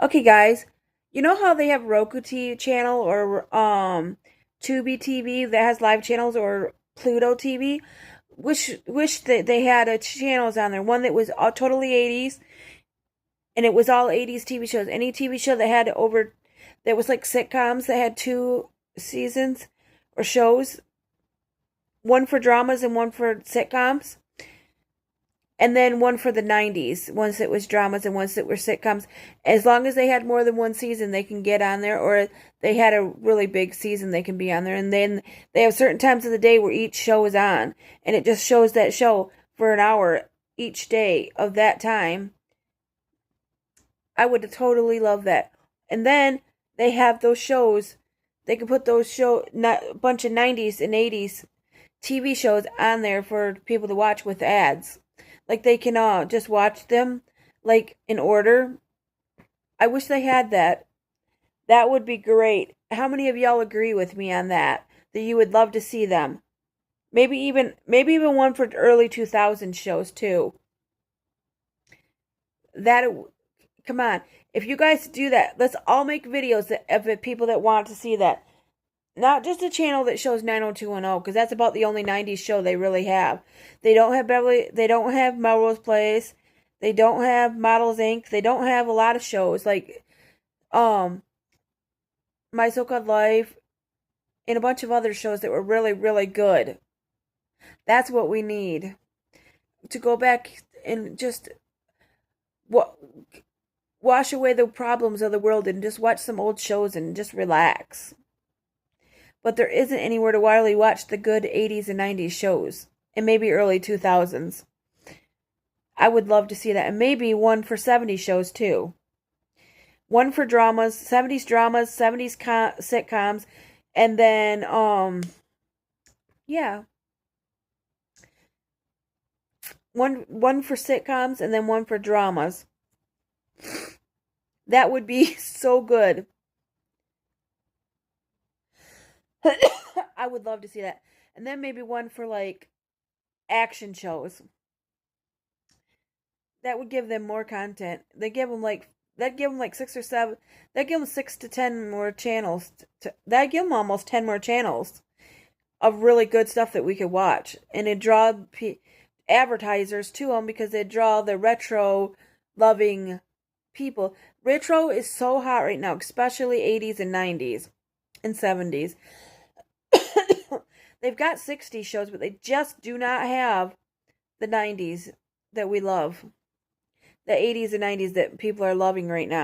Okay, guys, you know how they have Roku TV channel or Tubi TV that has live channels or Pluto TV? Wish that they had a channels on there. One that was all totally 80s and it was all 80s TV shows. Any TV show that had over that was like sitcoms that had two seasons or shows, one for dramas and one for sitcoms. And then one for the 90s, once it was dramas and once it were sitcoms. As long as they had more than one season, they can get on there, or they had a really big season, they can be on there. And then they have certain times of the day where each show is on, and it just shows that show for an hour each day of that time. I would totally love that. And then they have those shows. They can put those a bunch of 90s and 80s TV shows on there for people to watch with ads. Like they can just watch them like in order. I wish they had that. That would be great. How many of y'all agree with me on that? That you would love to see them. Maybe even one for early 2000 shows too. That come on. If you guys do that, let's all make videos of it, people that want to see that. Not just a channel that shows 90210, because that's about the only 90s show they really have. They don't have they don't have Melrose Place, they don't have Models Inc., they don't have a lot of shows like My So-Called Life, and a bunch of other shows that were really, really good. That's what we need. To go back and just wash away the problems of the world and just watch some old shows and just relax. But there isn't anywhere to really watch the good 80s and 90s shows, and maybe early 2000s. I would love to see that, and maybe one for 70s shows too. One for dramas, 70s, 70s sitcoms, and then yeah, one for sitcoms and then one for dramas. That would be so good. I would love to see that. And then maybe one for like action shows. That would give them more content. That'd give them like 6 or 7. That'd give them 6 to 10 more channels. That'd give them almost 10 more channels of really good stuff that we could watch. And it'd draw advertisers to them because they'd draw the retro loving people. Retro is so hot right now, especially 80s and 90s and 70s. They've got 60s shows, but they just do not have the 90s that we love. The 80s and 90s that people are loving right now.